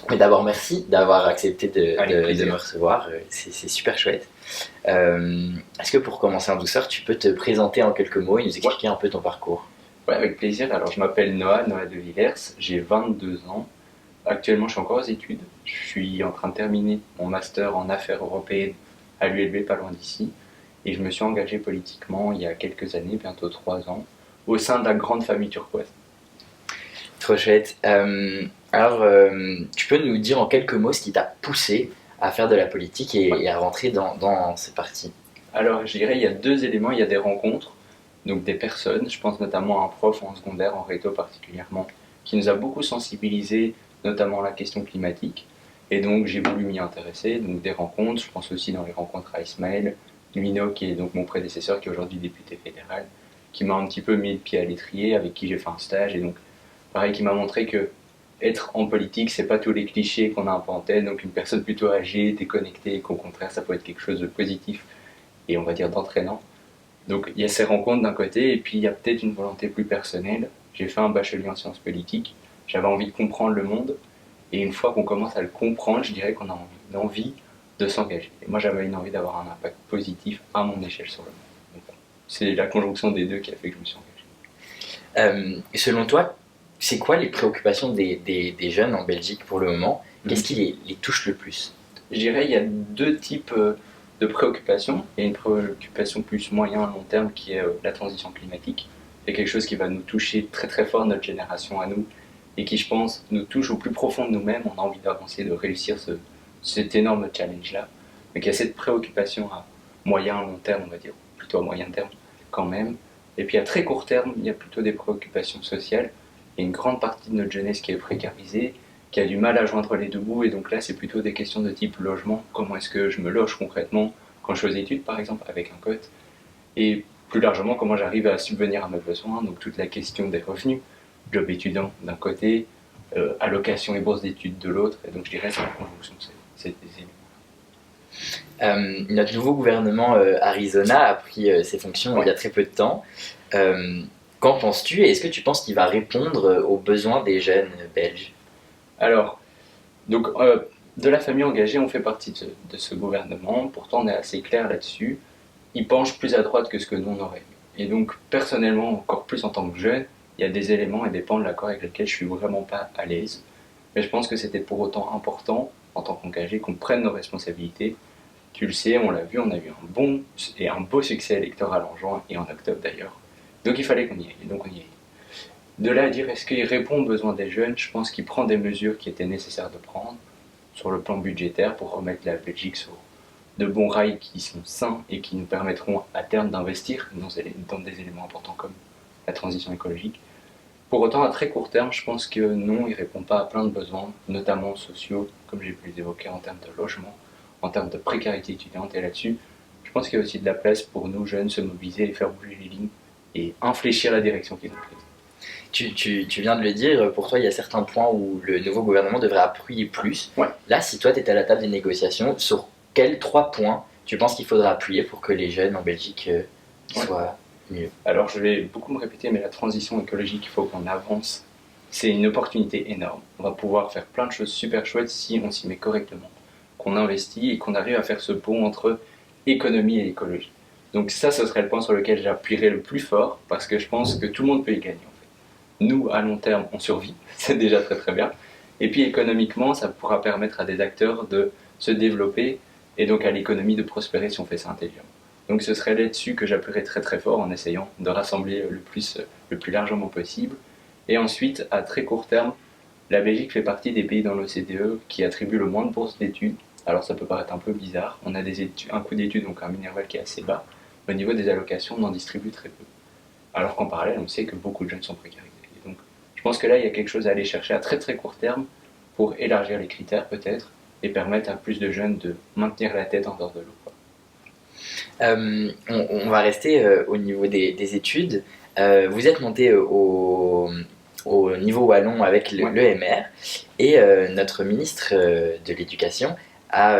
Mais d'abord, merci d'avoir accepté Avec de me plaisir. recevoir. C'est super chouette. Est-ce que pour commencer en douceur, tu peux te présenter en quelques mots et nous Ouais, expliquer un peu ton parcours? ouais, avec plaisir. Alors, je m'appelle Noah de Villers, j'ai 22 ans. Actuellement, je suis encore aux études. Je suis en train de terminer mon master en affaires européennes à l'ULB, pas loin d'ici. Et je me suis engagé politiquement il y a quelques années, bientôt 3 ans, au sein de la grande famille turquoise. Trop chouette. Alors, tu peux nous dire en quelques mots ce qui t'a poussé à faire de la politique Ouais. et à rentrer dans ces partis? Alors, je dirais, il y a deux éléments. Il y a des rencontres, donc des personnes. Je pense notamment à un prof en secondaire, en réto particulièrement, qui nous a beaucoup sensibilisés, notamment à la question climatique. Et donc, j'ai voulu m'y intéresser. Donc, des rencontres. Je pense aussi dans les rencontres à Ismaël Lumino, qui est donc mon prédécesseur, qui est aujourd'hui député fédéral, qui m'a un petit peu mis le pied à l'étrier, avec qui j'ai fait un stage. Et donc, pareil, qui m'a montré que être en politique, c'est pas tous les clichés qu'on a un peu en tête. Donc, une personne plutôt âgée, déconnectée, qu'au contraire, ça peut être quelque chose de positif et on va dire d'entraînant. Donc il y a ces rencontres d'un côté, et puis il y a peut-être une volonté plus personnelle. J'ai fait un bachelier en sciences politiques, j'avais envie de comprendre le monde, et une fois qu'on commence à le comprendre, je dirais qu'on a envie de s'engager. Et moi j'avais une envie d'avoir un impact positif à mon échelle sur le monde. Donc, c'est la conjonction des deux qui a fait que je me suis engagé. Selon toi, c'est quoi les préoccupations des jeunes en Belgique pour le moment? Qu'est-ce qui les touche le plus? Je dirais qu'il y a deux types de préoccupations. Il y a une préoccupation plus moyen à long terme qui est la transition climatique. C'est quelque chose qui va nous toucher très très fort, notre génération à nous, et qui, je pense, nous touche au plus profond de nous-mêmes. On a envie d'avancer, de réussir cet énorme challenge-là. Donc il y a cette préoccupation à moyen, long terme, on va dire, plutôt à moyen terme quand même. Et puis à très court terme, il y a plutôt des préoccupations sociales. Il y a une grande partie de notre jeunesse qui est précarisée, qui a du mal à joindre les deux bouts. Et donc là, c'est plutôt des questions de type logement. Comment est-ce que je me loge concrètement quand je suis aux études, par exemple, avec un cote. Et plus largement, comment j'arrive à subvenir à mes besoins. Donc toute la question des revenus, job étudiant d'un côté, allocation et bourse d'études de l'autre. Et donc je dirais c'est la conjonction de ces éléments. Notre nouveau gouvernement Arizona a pris ses fonctions il y a très peu de temps. Euh, Qu'en penses-tu et est-ce que tu penses qu'il va répondre aux besoins des jeunes belges? Alors, donc, de la famille engagée, on fait partie de ce gouvernement. Pourtant, on est assez clair là-dessus. Il penche plus à droite que ce que nous on aurait. Et donc, personnellement, encore plus en tant que jeune, il y a des éléments et des pans de l'accord avec lesquels je suis vraiment pas à l'aise. Mais je pense que c'était pour autant important, en tant qu'engagé, qu'on prenne nos responsabilités. Tu le sais, on l'a vu, on a eu un bon et un beau succès électoral en juin et en octobre d'ailleurs. Donc il fallait qu'on y aille, et donc on y est. De là à dire est-ce qu'il répond aux besoins des jeunes, je pense qu'il prend des mesures qui étaient nécessaires de prendre sur le plan budgétaire pour remettre la Belgique sur de bons rails qui sont sains et qui nous permettront à terme d'investir dans des éléments importants comme la transition écologique. Pour autant, à très court terme, je pense que non, il ne répond pas à plein de besoins, notamment sociaux, comme j'ai pu les évoquer en termes de logement, en termes de précarité étudiante. Et là-dessus, je pense qu'il y a aussi de la place pour nous jeunes se mobiliser et faire bouger les lignes et infléchir la direction qu'ils ont prise. Tu viens de le dire, pour toi il y a certains points où le nouveau gouvernement devrait appuyer plus. Ouais. Là, si toi tu étais à la table des négociations, sur quels trois points tu penses qu'il faudra appuyer pour que les jeunes en Belgique soient mieux? Alors je vais beaucoup me répéter, mais la transition écologique, il faut qu'on avance. C'est une opportunité énorme. On va pouvoir faire plein de choses super chouettes si on s'y met correctement, qu'on investit et qu'on arrive à faire ce pont entre économie et écologie. Donc ça, ce serait le point sur lequel j'appuierais le plus fort, parce que je pense que tout le monde peut y gagner en fait. Nous, à long terme, on survit, c'est déjà très très bien. Et puis économiquement, ça pourra permettre à des acteurs de se développer et donc à l'économie de prospérer si on fait ça intelligemment. Donc ce serait là-dessus que j'appuierais très très fort en essayant de rassembler le plus largement possible. Et ensuite, à très court terme, la Belgique fait partie des pays dans l'OCDE qui attribuent le moins de bourses d'études. Alors ça peut paraître un peu bizarre, on a un coût d'études, donc un minerval qui est assez bas, mais au niveau des allocations, on en distribue très peu. Alors qu'en parallèle, on sait que beaucoup de jeunes sont précarisés. Et donc je pense que là, il y a quelque chose à aller chercher à très très court terme pour élargir les critères peut-être et permettre à plus de jeunes de maintenir la tête en dehors de l'eau. On va rester au niveau des études. Vous êtes monté au niveau wallon avec Ouais. l'EMR et notre ministre de l'Éducation a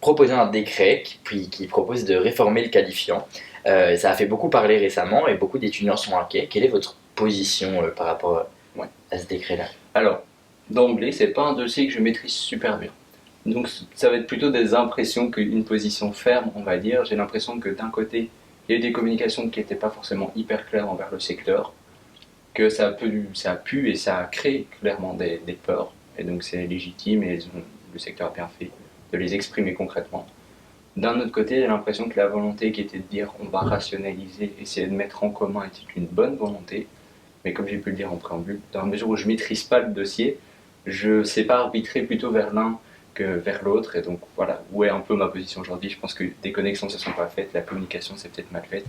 proposé un décret qui propose de réformer le qualifiant. Ça a fait beaucoup parler récemment et beaucoup d'étudiants sont inquiets. Quelle est votre position par rapport Ouais. à ce décret-là? Alors, d'emblée, c'est pas un dossier que je maîtrise super bien. Donc ça va être plutôt des impressions qu'une position ferme, on va dire. J'ai l'impression que d'un côté, il y a eu des communications qui n'étaient pas forcément hyper claires envers le secteur, que ça a pu et ça a créé clairement des peurs. Et donc c'est légitime et le secteur a bien fait de les exprimer concrètement. D'un autre côté, j'ai l'impression que la volonté qui était de dire on va rationaliser, essayer de mettre en commun était une bonne volonté. Mais comme j'ai pu le dire en préambule, dans la mesure où je ne maîtrise pas le dossier, je ne sais pas arbitrer plutôt vers l'un que vers l'autre. Et donc voilà, où est un peu ma position aujourd'hui. Je pense que des connexions ne se sont pas faites, la communication s'est peut-être mal faite,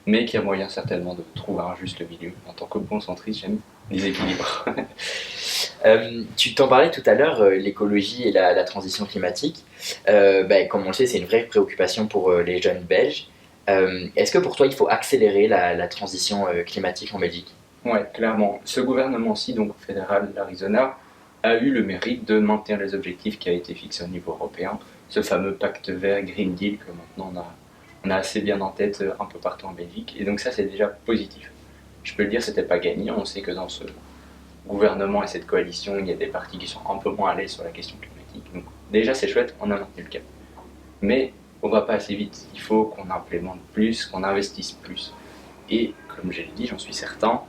mais qu'il y a moyen certainement de trouver un juste milieu. En tant que bon centriste, j'aime les équilibres. Tu t'en parlais tout à l'heure, l'écologie et la transition climatique. Comme on le sait, c'est une vraie préoccupation pour les jeunes Belges. Est-ce que pour toi, il faut accélérer la transition climatique en Belgique? Ouais, clairement. Ce gouvernement-ci, donc fédéral, l'Arizona, a eu le mérite de maintenir les objectifs qui a été fixés au niveau européen. Ce fameux pacte vert, Green Deal, que maintenant on a assez bien en tête un peu partout en Belgique. Et donc ça, c'est déjà positif. Je peux le dire, c'était pas gagné. On sait que dans ce gouvernement et cette coalition, il y a des partis qui sont un peu moins à l'aise sur la question climatique. Donc déjà, c'est chouette, on a maintenu le cap. Mais on va pas assez vite. Il faut qu'on implémente plus, qu'on investisse plus. Et comme je l'ai dit, j'en suis certain,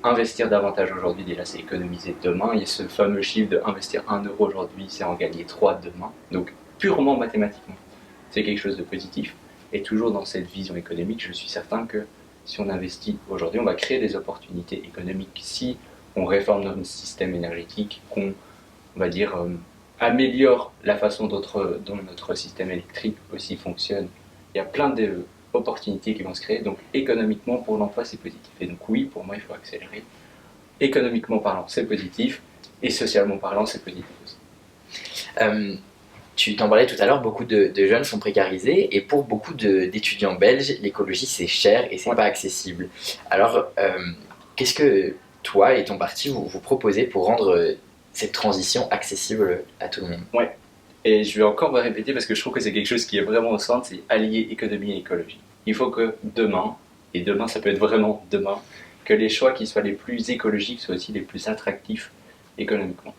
investir davantage aujourd'hui, déjà, c'est économiser demain. Il y a ce fameux chiffre de investir 1 euro aujourd'hui, c'est en gagner 3 demain. Donc, purement mathématiquement, c'est quelque chose de positif. Et toujours dans cette vision économique, je suis certain que si on investit aujourd'hui, on va créer des opportunités économiques. Si on réforme notre système énergétique, qu'on, on va dire, améliore la façon dont notre système électrique aussi fonctionne, il y a plein d'opportunités qui vont se créer. Donc économiquement, pour l'emploi, c'est positif. Et donc oui, pour moi, il faut accélérer. Économiquement parlant, c'est positif. Et socialement parlant, c'est positif aussi. Euh, Tu t'en parlais tout à l'heure, beaucoup de jeunes sont précarisés et pour beaucoup d'étudiants belges, l'écologie c'est cher et c'est Ouais. pas accessible. Alors, qu'est-ce que toi et ton parti vous proposez pour rendre cette transition accessible à tout le monde? Ouais. Et je vais encore me répéter parce que je trouve que c'est quelque chose qui est vraiment au centre, c'est allier économie et écologie. Il faut que demain, et demain ça peut être vraiment demain, que les choix qui soient les plus écologiques soient aussi les plus attractifs économiquement.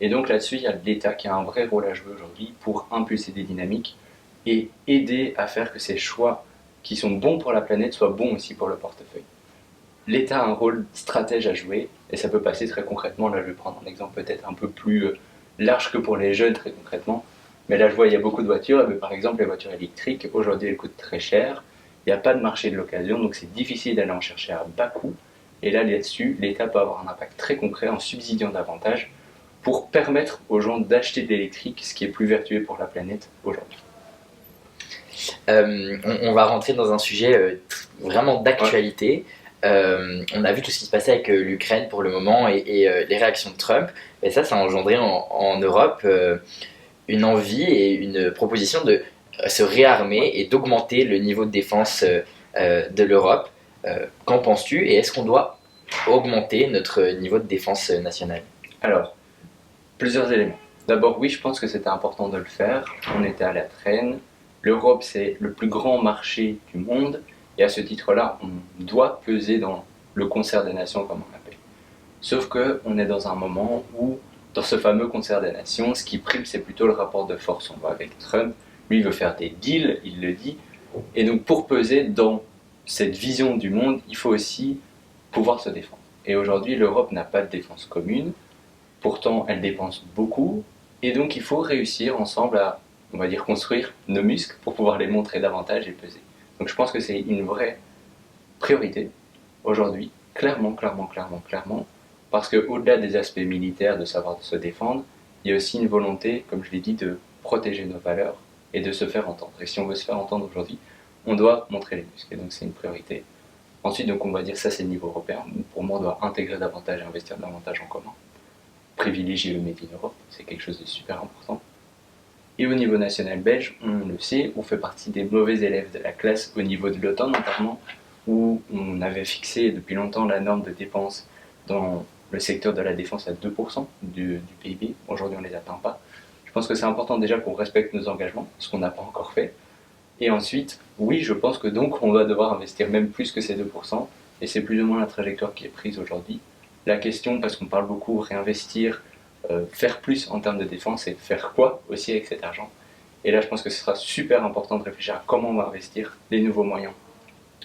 Et donc là-dessus, il y a l'État qui a un vrai rôle à jouer aujourd'hui pour impulser des dynamiques et aider à faire que ces choix qui sont bons pour la planète soient bons aussi pour le portefeuille. L'État a un rôle stratège à jouer et ça peut passer très concrètement. Là, je vais prendre un exemple peut-être un peu plus large que pour les jeunes, très concrètement. Mais là, je vois, il y a beaucoup de voitures. Mais par exemple, les voitures électriques, aujourd'hui, elles coûtent très cher. Il n'y a pas de marché de l'occasion, donc c'est difficile d'aller en chercher à bas coût. Et là, là-dessus, l'État peut avoir un impact très concret en subsidiant davantage pour permettre aux gens d'acheter de l'électrique, ce qui est plus vertueux pour la planète aujourd'hui. On va rentrer dans un sujet vraiment d'actualité. On a vu tout ce qui se passait avec l'Ukraine pour le moment et les réactions de Trump. Et ça a engendré en Europe une envie et une proposition de se réarmer et d'augmenter le niveau de défense de l'Europe. Qu'en penses-tu et est-ce qu'on doit augmenter notre niveau de défense nationale? Alors, plusieurs éléments. D'abord, oui, je pense que c'était important de le faire. On était à la traîne. L'Europe, c'est le plus grand marché du monde. Et à ce titre-là, on doit peser dans le concert des nations, comme on l'appelle. Sauf qu'on est dans un moment où, dans ce fameux concert des nations, ce qui prime, c'est plutôt le rapport de force. On voit avec Trump, lui, il veut faire des deals, il le dit. Et donc, pour peser dans cette vision du monde, il faut aussi pouvoir se défendre. Et aujourd'hui, l'Europe n'a pas de défense commune. Pourtant, elle dépense beaucoup. Et donc, il faut réussir ensemble à, on va dire, construire nos muscles pour pouvoir les montrer davantage et peser. Donc, je pense que c'est une vraie priorité aujourd'hui, clairement, clairement, clairement, clairement, parce qu'au-delà des aspects militaires, de savoir se défendre, il y a aussi une volonté, comme je l'ai dit, de protéger nos valeurs et de se faire entendre. Et si on veut se faire entendre aujourd'hui, on doit montrer les muscles. Et donc, c'est une priorité. Ensuite, donc, on va dire ça, c'est le niveau européen. Pour moi, on doit intégrer davantage, investir davantage en commun. Privilégier le Made in Europe, c'est quelque chose de super important. Et au niveau national belge, on le sait, on fait partie des mauvais élèves de la classe au niveau de l'OTAN notamment, où on avait fixé depuis longtemps la norme de dépenses dans le secteur de la défense à 2% du PIB. Aujourd'hui, on ne les atteint pas. Je pense que c'est important déjà qu'on respecte nos engagements, ce qu'on n'a pas encore fait. Et ensuite, oui, je pense que donc on va devoir investir même plus que ces 2%, et c'est plus ou moins la trajectoire qui est prise aujourd'hui. La question, parce qu'on parle beaucoup réinvestir faire plus en termes de défense et faire quoi aussi avec cet argent. Et là, je pense que ce sera super important de réfléchir à comment on va investir les nouveaux moyens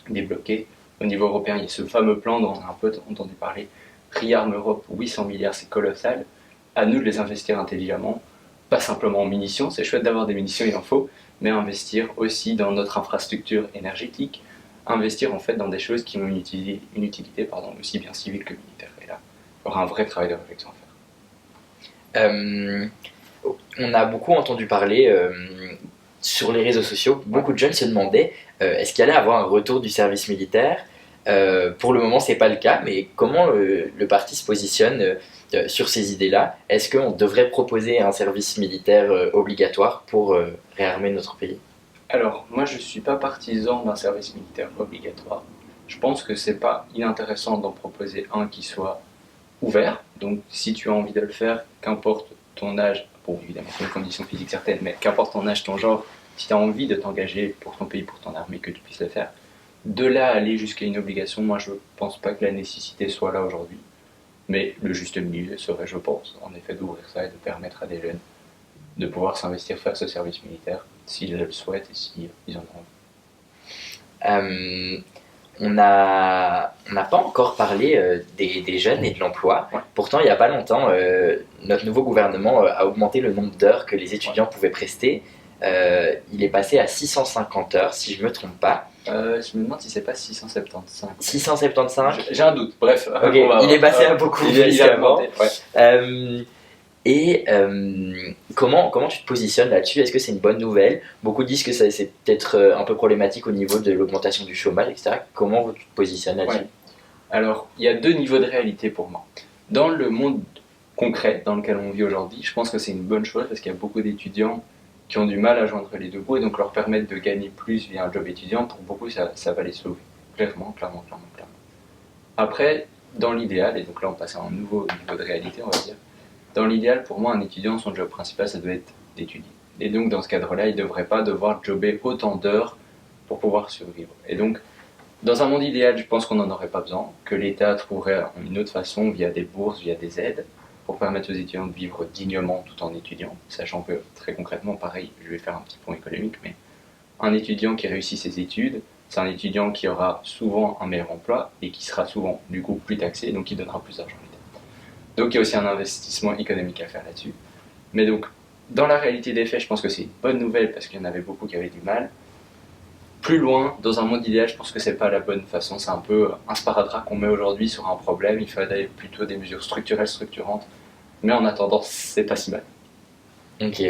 débloqués. Au niveau européen, il y a ce fameux plan dont on a un peu entendu parler, ReArm Europe, 800 milliards, c'est colossal. À nous de les investir intelligemment, pas simplement en munitions, c'est chouette d'avoir des munitions, il en faut, mais investir aussi dans notre infrastructure énergétique, investir en fait dans des choses qui ont une utilité aussi bien civile que militaire. Et là, il y aura un vrai travail de réflexion à faire. Euh, on a beaucoup entendu parler sur les réseaux sociaux, beaucoup de jeunes se demandaient est-ce qu'il allait avoir un retour du service militaire. Pour le moment, c'est pas le cas, mais comment le parti se positionne sur ces idées-là? Est-ce qu'on devrait proposer un service militaire obligatoire pour réarmer notre pays? Alors, moi je ne suis pas partisan d'un service militaire obligatoire. Je pense que c'est pas inintéressant d'en proposer un qui soit ouvert. Donc, si tu as envie de le faire, qu'importe ton âge, bon, évidemment, c'est une condition physique certaine, mais qu'importe ton âge, ton genre, si tu as envie de t'engager pour ton pays, pour ton armée, que tu puisses le faire. De là à aller jusqu'à une obligation, moi je pense pas que la nécessité soit là aujourd'hui. Mais le juste milieu serait, je pense, en effet, d'ouvrir ça et de permettre à des jeunes de pouvoir s'investir, faire ce service militaire, s'ils le souhaitent et s'ils en ont envie. On n'a pas encore parlé des jeunes et de l'emploi. Ouais. Pourtant, il n'y a pas longtemps, notre nouveau gouvernement a augmenté le nombre d'heures que les étudiants pouvaient prester. Il est passé à 650 heures, si je ne me trompe pas. Je me demande si c'est pas 675. 675. J'ai un doute, bref. Okay. Il est passé à beaucoup plus qu'avant. Ouais. Comment tu te positionnes là-dessus? Est-ce que c'est une bonne nouvelle? Beaucoup disent que c'est peut-être un peu problématique au niveau de l'augmentation du chômage, etc. Comment tu te positionnes là-dessus? Ouais. Alors, il y a deux niveaux de réalité pour moi. Dans le monde concret dans lequel on vit aujourd'hui, je pense que c'est une bonne chose parce qu'il y a beaucoup d'étudiants qui ont du mal à joindre les deux bouts et donc leur permettre de gagner plus via un job étudiant, pour beaucoup, ça va les sauver. Clairement. Après, dans l'idéal, et donc là on passe à un nouveau niveau de réalité, on va dire, dans l'idéal, pour moi, un étudiant, son job principal, ça doit être d'étudier. Et donc, dans ce cadre-là, il ne devrait pas devoir jobber autant d'heures pour pouvoir survivre. Et donc, dans un monde idéal, je pense qu'on n'en aurait pas besoin, que l'État trouverait une autre façon, via des bourses, via des aides, pour permettre aux étudiants de vivre dignement tout en étudiant, sachant que, très concrètement, pareil, je vais faire un petit point économique, mais un étudiant qui réussit ses études, c'est un étudiant qui aura souvent un meilleur emploi et qui sera souvent, du coup, plus taxé, donc qui donnera plus d'argent à l'État. Donc il y a aussi un investissement économique à faire là-dessus. Mais donc, dans la réalité des faits, je pense que c'est une bonne nouvelle parce qu'il y en avait beaucoup qui avaient du mal. Plus loin, dans un monde idéal, je pense que c'est pas la bonne façon. C'est un peu un sparadrap qu'on met aujourd'hui sur un problème. Il faudrait plutôt des mesures structurelles, structurantes. Mais en attendant, c'est pas si mal. Ok.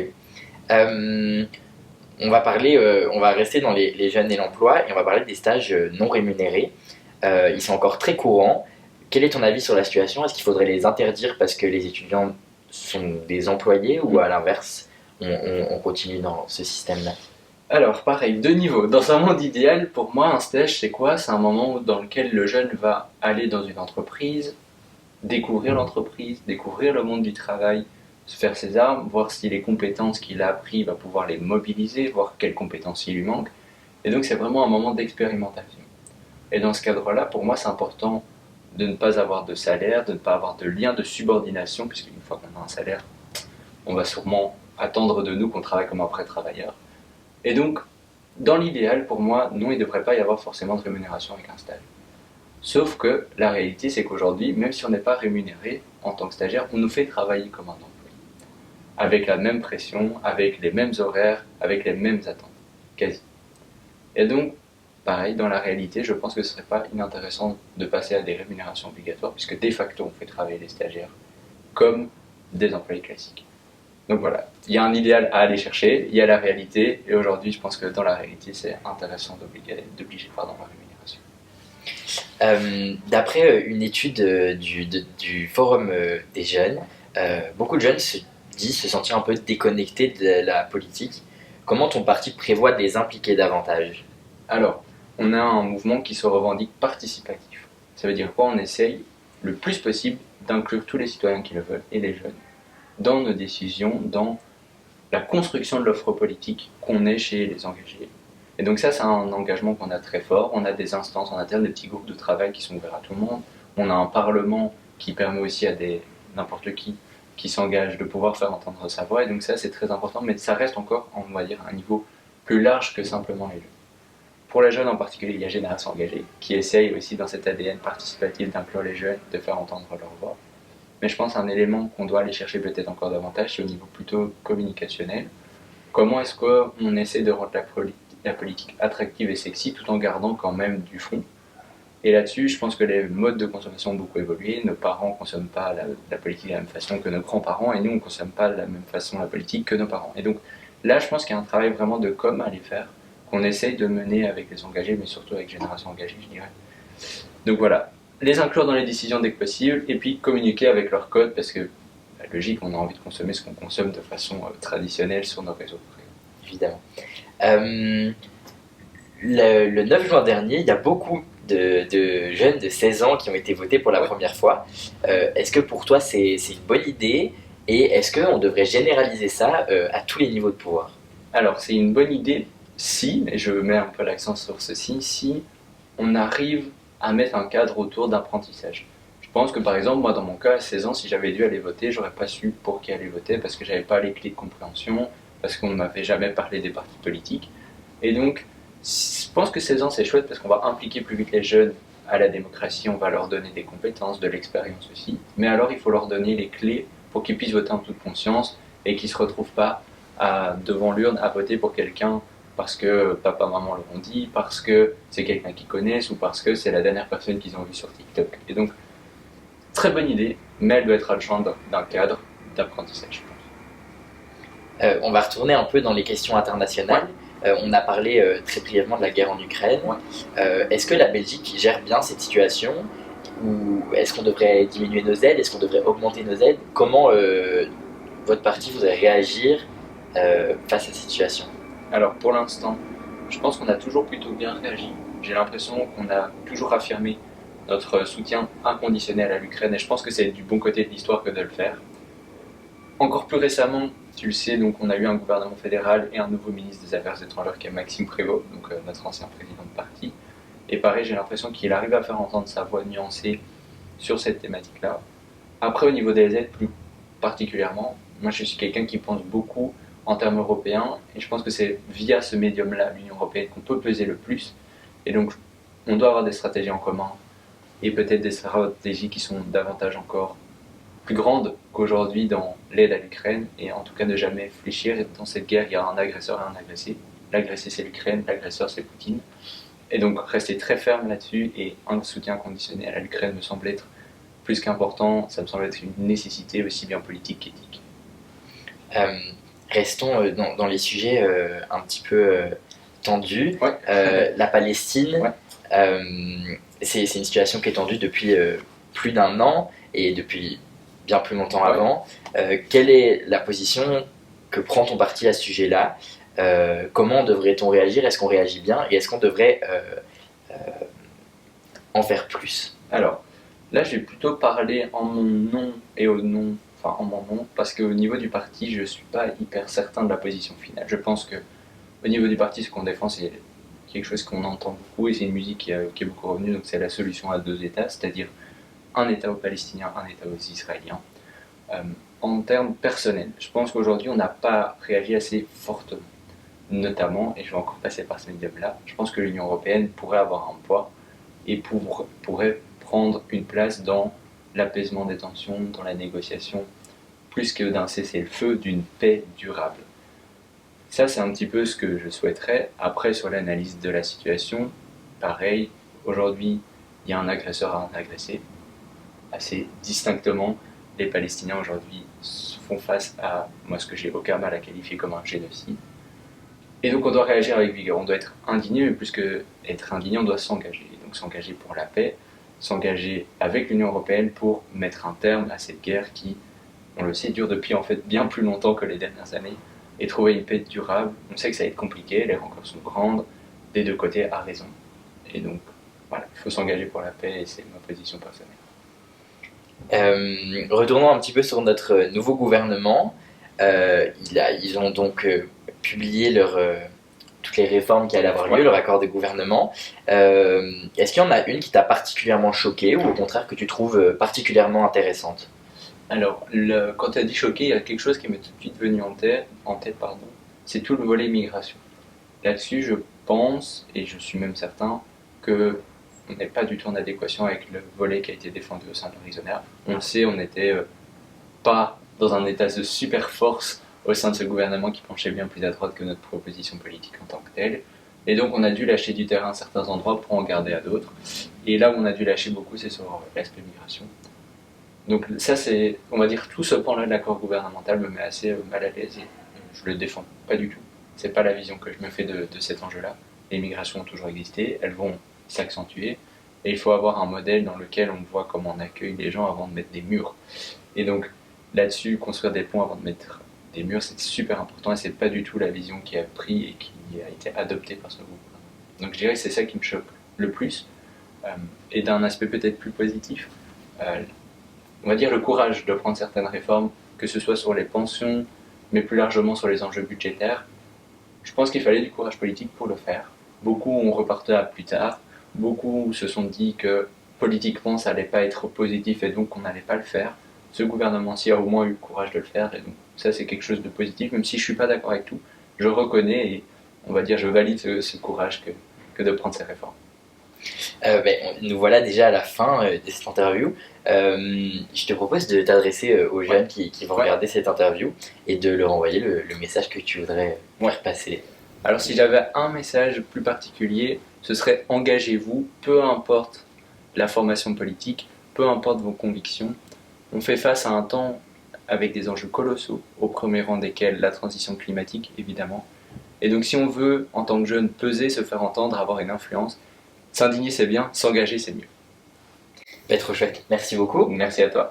On va rester dans les jeunes et l'emploi et on va parler des stages non rémunérés. Ils sont encore très courants. Quel est ton avis sur la situation? Est-ce qu'il faudrait les interdire parce que les étudiants sont des employés ou à l'inverse, on continue dans ce système-là? Alors, pareil, deux niveaux. Dans un monde idéal, pour moi, un stage, c'est quoi? C'est un moment dans lequel le jeune va aller dans une entreprise, découvrir l'entreprise, découvrir le monde du travail, se faire ses armes, voir si les compétences qu'il a apprises, il va pouvoir les mobiliser, voir quelles compétences il lui manquent. Et donc, c'est vraiment un moment d'expérimentation. Et dans ce cadre-là, pour moi, c'est important de ne pas avoir de salaire, de ne pas avoir de lien de subordination, puisqu'une fois qu'on a un salaire, on va sûrement attendre de nous qu'on travaille comme un vrai travailleur. Et donc, dans l'idéal, pour moi, non, il ne devrait pas y avoir forcément de rémunération avec un stage. Sauf que la réalité, c'est qu'aujourd'hui, même si on n'est pas rémunéré en tant que stagiaire, on nous fait travailler comme un employé. Avec la même pression, avec les mêmes horaires, avec les mêmes attentes, quasi. Et donc, pareil, dans la réalité, je pense que ce ne serait pas inintéressant de passer à des rémunérations obligatoires, puisque de facto, on fait travailler les stagiaires comme des employés classiques. Donc voilà, il y a un idéal à aller chercher, il y a la réalité, et aujourd'hui, je pense que dans la réalité, c'est intéressant d'obliger la rémunération. D'après une étude du Forum des jeunes, beaucoup de jeunes se disent se sentir un peu déconnectés de la politique. Comment ton parti prévoit de les impliquer davantage? Alors, on a un mouvement qui se revendique participatif. Ça veut dire quoi? On essaye le plus possible d'inclure tous les citoyens qui le veulent et les jeunes dans nos décisions, dans la construction de l'offre politique qu'on ait chez les engagés. Et donc ça, c'est un engagement qu'on a très fort. On a des instances en interne, des petits groupes de travail qui sont ouverts à tout le monde. On a un parlement qui permet aussi à n'importe qui qui s'engage, de pouvoir faire entendre sa voix. Et donc ça, c'est très important, mais ça reste encore, on va dire, un niveau plus large que simplement les jeunes. Pour les jeunes en particulier, il y a Génération Engagée, qui essaye aussi dans cet ADN participatif d'inclure les jeunes, de faire entendre leur voix. Mais je pense qu'un élément qu'on doit aller chercher peut-être encore davantage, c'est au niveau plutôt communicationnel. Comment est-ce qu'on essaie de rendre la politique attractive et sexy tout en gardant quand même du fond? Et là-dessus, je pense que les modes de consommation ont beaucoup évolué. Nos parents ne consomment pas la politique de la même façon que nos grands-parents, et nous, on ne consomme pas de la même façon la politique que nos parents. Et donc là, je pense qu'il y a un travail vraiment de com à aller faire, qu'on essaye de mener avec les engagés, mais surtout avec Génération Engagée, je dirais. Donc voilà, les inclure dans les décisions dès que possible, et puis communiquer avec leur code, parce que, logique, on a envie de consommer ce qu'on consomme de façon traditionnelle sur nos réseaux. Évidemment. Le 9 juin dernier, il y a beaucoup de jeunes de 16 ans qui ont été votés pour la première fois. Est-ce que pour toi c'est une bonne idée et est-ce qu'on devrait généraliser ça à tous les niveaux de pouvoir? Alors c'est une bonne idée si, et je mets un peu l'accent sur ceci, si on arrive à mettre un cadre autour d'apprentissage. Je pense que par exemple, moi dans mon cas, à 16 ans, si j'avais dû aller voter, j'aurais pas su pour qui aller voter parce que j'avais pas les clés de compréhension, parce qu'on ne m'avait jamais parlé des partis politiques. Et donc, je pense que 16 ans c'est chouette parce qu'on va impliquer plus vite les jeunes à la démocratie, on va leur donner des compétences, de l'expérience aussi. Mais alors il faut leur donner les clés pour qu'ils puissent voter en toute conscience et qu'ils ne se retrouvent pas devant l'urne à voter pour quelqu'un parce que papa, maman leur ont dit, parce que c'est quelqu'un qu'ils connaissent ou parce que c'est la dernière personne qu'ils ont vue sur TikTok. Et donc, très bonne idée, mais elle doit être allant d'un cadre d'apprentissage, je pense. On va retourner un peu dans les questions internationales. On a parlé très brièvement de la guerre en Ukraine. Est-ce que la Belgique gère bien cette situation ou est-ce qu'on devrait diminuer nos aides? Est-ce qu'on devrait augmenter nos aides? Comment votre parti voudrait réagir face à cette situation? Alors pour l'instant, je pense qu'on a toujours plutôt bien réagi. J'ai l'impression qu'on a toujours affirmé notre soutien inconditionnel à l'Ukraine et je pense que c'est du bon côté de l'histoire que de le faire. Encore plus récemment, tu le sais, donc on a eu un gouvernement fédéral et un nouveau ministre des Affaires étrangères qui est Maxime Prévost, donc notre ancien président de parti. Et pareil, j'ai l'impression qu'il arrive à faire entendre sa voix nuancée sur cette thématique-là. Après, au niveau des aides plus particulièrement, moi je suis quelqu'un qui pense beaucoup en termes européens et je pense que c'est via ce médium-là, l'Union européenne, qu'on peut peser le plus. Et donc, on doit avoir des stratégies en commun et peut-être des stratégies qui sont davantage encore plus grande qu'aujourd'hui dans l'aide à l'Ukraine et en tout cas ne jamais fléchir. Et dans cette guerre, il y a un agresseur et un agressé. L'agressé c'est l'Ukraine, l'agresseur c'est Poutine. Et donc rester très ferme là-dessus et un soutien conditionnel à l'Ukraine me semble être plus qu'important, ça me semble être une nécessité aussi bien politique qu'éthique. Restons dans les sujets un petit peu tendus. La Palestine, c'est une situation qui est tendue depuis plus d'un an et depuis bien plus longtemps avant. Quelle est la position que prend ton parti à ce sujet-là? Comment devrait-on réagir? Est-ce qu'on réagit bien? Et est-ce qu'on devrait en faire plus? Alors, là, je vais plutôt parler en mon nom et au nom, enfin en mon nom, parce qu'au niveau du parti, je ne suis pas hyper certain de la position finale. Je pense que au niveau du parti, ce qu'on défend, c'est quelque chose qu'on entend beaucoup et c'est une musique qui est beaucoup revenue, donc c'est la solution à deux États, c'est-à-dire un État aux Palestiniens, un État aux Israéliens. En termes personnels, je pense qu'aujourd'hui on n'a pas réagi assez fortement, notamment, et je vais encore passer par ce médium-là, je pense que l'Union Européenne pourrait avoir un poids et pourrait prendre une place dans l'apaisement des tensions, dans la négociation, plus que d'un cessez-le-feu, d'une paix durable. Ça, c'est un petit peu ce que je souhaiterais. Après, sur l'analyse de la situation, pareil, aujourd'hui, il y a un agresseur et un agressé. Assez distinctement, les Palestiniens aujourd'hui font face à moi ce que j'ai aucun mal à qualifier comme un génocide. Et donc on doit réagir avec vigueur, on doit être indigné, mais plus qu'être indigné, on doit s'engager. Donc s'engager pour la paix, s'engager avec l'Union Européenne pour mettre un terme à cette guerre qui, on le sait, dure depuis en fait bien plus longtemps que les dernières années, et trouver une paix durable. On sait que ça va être compliqué, les rancœurs sont grandes, des deux côtés à raison. Et donc voilà, il faut s'engager pour la paix et c'est ma position personnelle. Retournons un petit peu sur notre nouveau gouvernement. Ils ont donc publié toutes les réformes qui allaient avoir lieu, leur accord de gouvernement. Est-ce qu'il y en a une qui t'a particulièrement choqué ou au contraire que tu trouves particulièrement intéressante? Alors, quand tu as dit choqué, il y a quelque chose qui m'est tout de suite venu en tête, pardon. C'est tout le volet migration. Là-dessus, je pense, et je suis même certain, que on n'est pas du tout en adéquation avec le volet qui a été défendu au sein de l'Arizona. On le sait, on n'était pas dans un état de super force au sein de ce gouvernement qui penchait bien plus à droite que notre proposition politique en tant que telle. Et donc on a dû lâcher du terrain à certains endroits pour en garder à d'autres. Et là où on a dû lâcher beaucoup, c'est sur l'aspect migration. Donc ça, c'est, on va dire, tout ce pan-là de l'accord gouvernemental me met assez mal à l'aise et je le défends pas du tout. C'est pas la vision que je me fais de cet enjeu-là. Les migrations ont toujours existé, elles vont s'accentuer et il faut avoir un modèle dans lequel on voit comment on accueille les gens avant de mettre des murs. Et donc là-dessus, construire des ponts avant de mettre des murs, c'est super important et c'est pas du tout la vision qui a pris et qui a été adoptée par ce groupe. Donc je dirais que c'est ça qui me choque le plus. Et d'un aspect peut-être plus positif, euh, on va dire le courage de prendre certaines réformes, que ce soit sur les pensions, mais plus largement sur les enjeux budgétaires. Je pense qu'il fallait du courage politique pour le faire. Beaucoup ont reporté à plus tard. Beaucoup se sont dit que politiquement ça n'allait pas être positif et donc on n'allait pas le faire. Ce gouvernement-ci a au moins eu le courage de le faire et donc ça c'est quelque chose de positif, même si je ne suis pas d'accord avec tout. Je reconnais et on va dire je valide ce courage que de prendre ces réformes. Nous voilà déjà à la fin de cette interview. Je te propose de t'adresser aux jeunes qui vont regarder cette interview et de leur envoyer le message que tu voudrais faire passer. Alors si j'avais un message plus particulier, ce serait engagez-vous, peu importe la formation politique, peu importe vos convictions. On fait face à un temps avec des enjeux colossaux, au premier rang desquels la transition climatique évidemment. Et donc si on veut, en tant que jeune, peser, se faire entendre, avoir une influence, s'indigner c'est bien, s'engager c'est mieux. Trop chouette, merci beaucoup. Merci à toi.